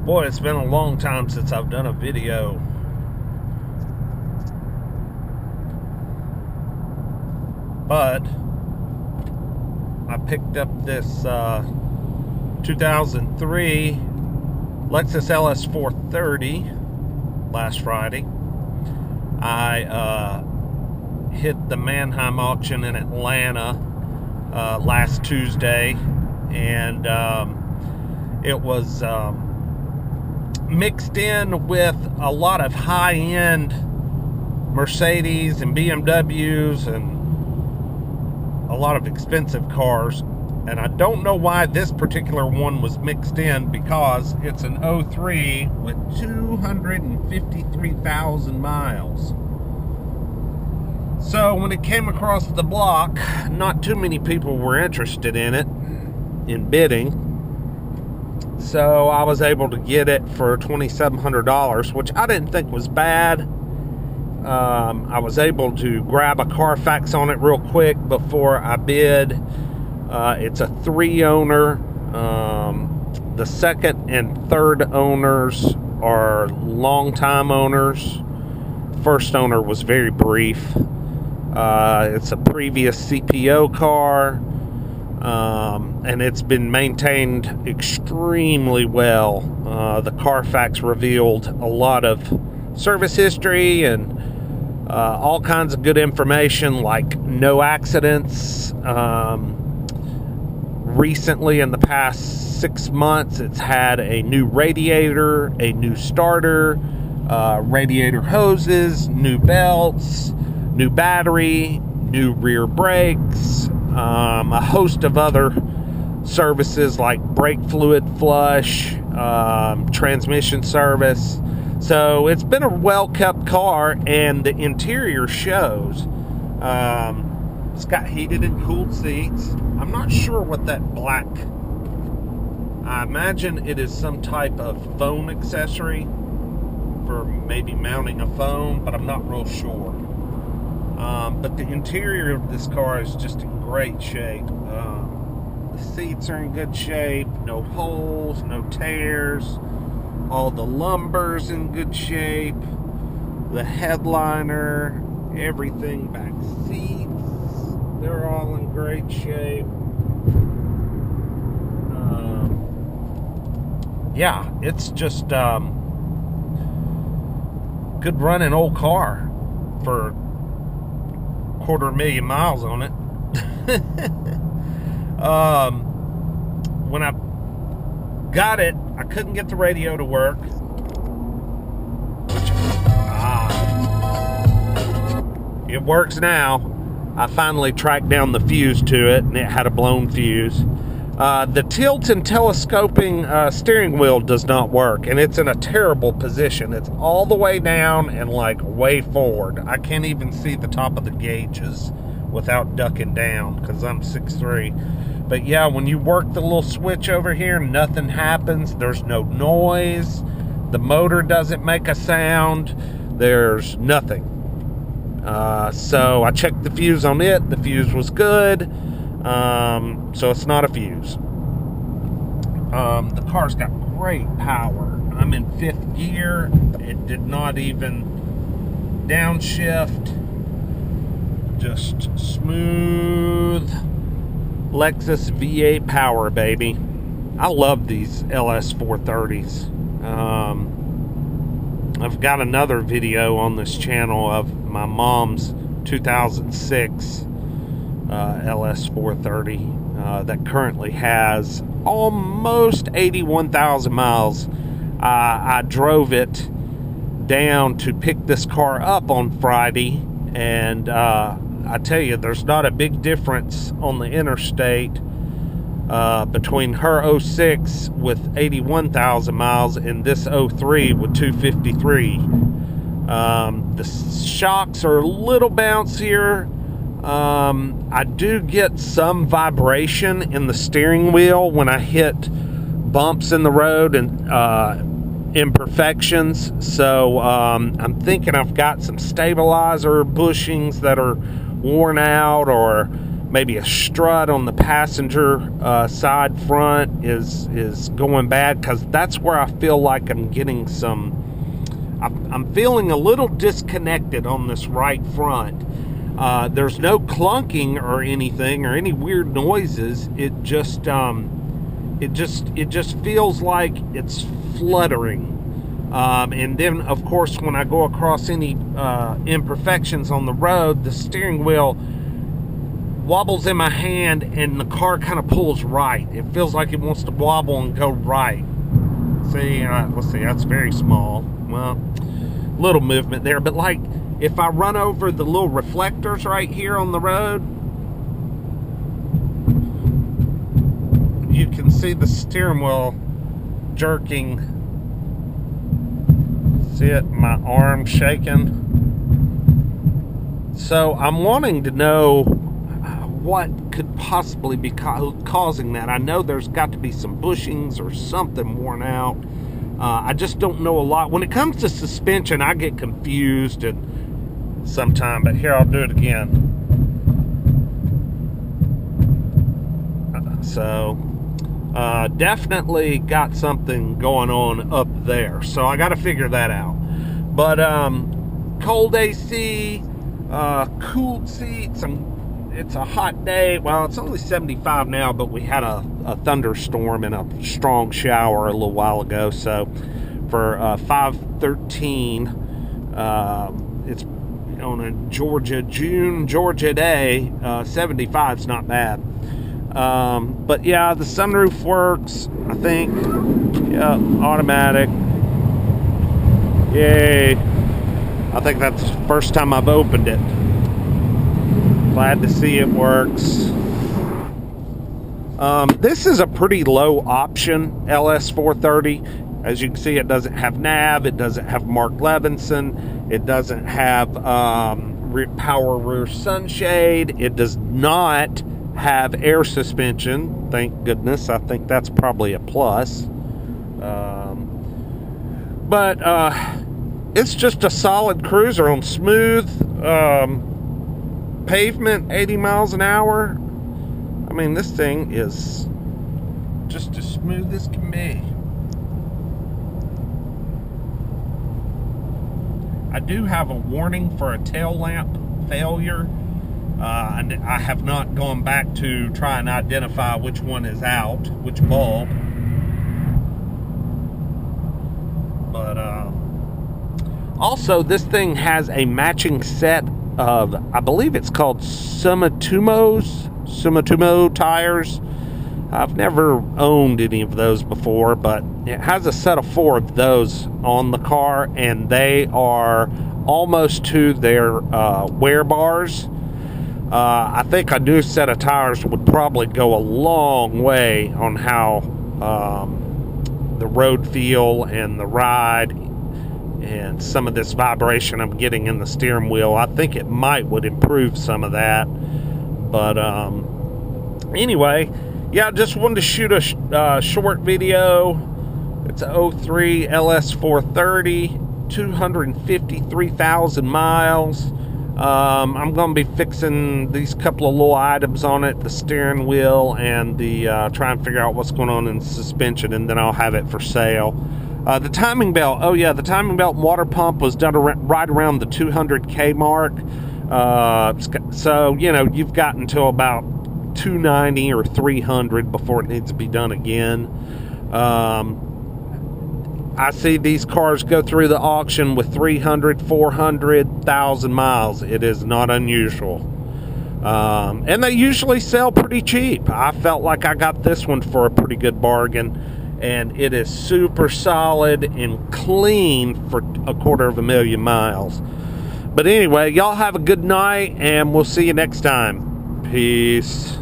Boy, it's been a long time since I've done a video. But I picked up this 2003 Lexus LS 430 last Friday. I hit the Manheim auction in Atlanta last Tuesday, and it was mixed in with a lot of high-end Mercedes and BMWs and a lot of expensive cars. And I don't know why this particular one was mixed in, because it's an 03 with 253,000 miles. So when it came across the block, not too many people were interested in it, in bidding. So I was able to get it for $2,700, which I didn't think was bad. I was able to grab a Carfax on it real quick before I bid. It's a 3-owner. The second and third owners are long-time owners. First owner was very brief. It's a previous CPO car. And it's been maintained extremely well. The Carfax revealed a lot of service history and all kinds of good information, like no accidents. Recently, in the past 6 months, it's had a new radiator, a new starter, radiator hoses, new belts, new battery, new rear brakes, a host of other services like brake fluid flush, transmission service. So it's been a well-kept car, and the interior shows. It's got heated and cooled seats. I'm not sure what that black, I imagine it is some type of phone accessory for maybe mounting a phone, but I'm not real sure. But the interior of this car is just in great shape. The seats are in good shape, no holes, no tears. All the lumber's in good shape. The headliner, everything, back seats, they're all in great shape. Yeah, it's just good running old car for 250,000 miles on it. When I got it, I couldn't get the radio to work. It works now. I finally tracked down the fuse to it, and it had a blown fuse. The tilt and telescoping steering wheel does not work, and it's in a terrible position. It's all the way down and like way forward. I can't even see the top of the gauges without ducking down because I'm 6'3". But yeah, when you work the little switch over here, nothing happens. There's no noise. The motor doesn't make a sound. There's nothing. So I checked the fuse on it. The fuse was good. So it's not a fuse. The car's got great power. I'm in 5th gear. It did not even downshift. Just smooth Lexus V8 power, baby. I love these LS 430s. I've got another video on this channel of my mom's 2006 LS 430 that currently has almost 81,000 miles. I drove it down to pick this car up on Friday, and I tell you, there's not a big difference on the interstate between her 06 with 81,000 miles and this 03 with 253. The shocks are a little bouncier. I do get some vibration in the steering wheel when I hit bumps in the road and imperfections. So I'm thinking I've got some stabilizer bushings that are worn out, or maybe a strut on the passenger side front is going bad, because that's where I feel like I'm getting I'm feeling a little disconnected on this right front. There's no clunking or anything or any weird noises. It just feels like it's fluttering. And then, of course, when I go across any imperfections on the road, the steering wheel wobbles in my hand and the car kind of pulls right. It feels like it wants to wobble and go right. See, let's see, that's very small. Well, little movement there, but like if I run over the little reflectors right here on the road, you can see the steering wheel jerking. See it? My arm shaking. So I'm wanting to know what could possibly be causing that. I know there's got to be some bushings or something worn out. I just don't know a lot. When it comes to suspension, I get confused and sometime, but here, I'll do it again. So definitely got something going on up there. So I got to figure that out. But cold AC, cooled seats. It's a hot day. Well, it's only 75 now, but we had a thunderstorm and a strong shower a little while ago. So for 5/13, it's on a June Georgia day. 75 is not bad. But yeah, the sunroof works, I think. Yeah, automatic. Yay. I think that's the first time I've opened it. Glad to see it works. This is a pretty low option LS 430. As you can see, it doesn't have nav, it doesn't have Mark Levinson, it doesn't have power rear sunshade, it does not have air suspension, thank goodness. I think that's probably a plus. But it's just a solid cruiser on smooth pavement, 80 miles an hour. I mean, this thing is just as smooth as can be. I do have a warning for a tail lamp failure. And I have not gone back to try and identify which one is out, which bulb. But also, this thing has a matching set of, I believe it's called Sumitomo tires. I've never owned any of those before, but it has a set of 4 of those on the car, and they are almost to their wear bars. I think a new set of tires would probably go a long way on how the road feel and the ride and some of this vibration I'm getting in the steering wheel. I think it would improve some of that. But anyway, yeah, just wanted to shoot a short video. It's a 03 LS 430, 253,000 miles. I'm going to be fixing these couple of little items on it, the steering wheel and the try and figure out what's going on in the suspension, and then I'll have it for sale. The timing belt, oh yeah, the timing belt and water pump was done right around the 200K mark. So, you know, you've got until about 290 or 300 before it needs to be done again. I see these cars go through the auction with 300, 400,000 miles. It is not unusual. And they usually sell pretty cheap. I felt like I got this one for a pretty good bargain, and it is super solid and clean for 250,000 miles. But anyway, y'all have a good night, and we'll see you next time. Peace.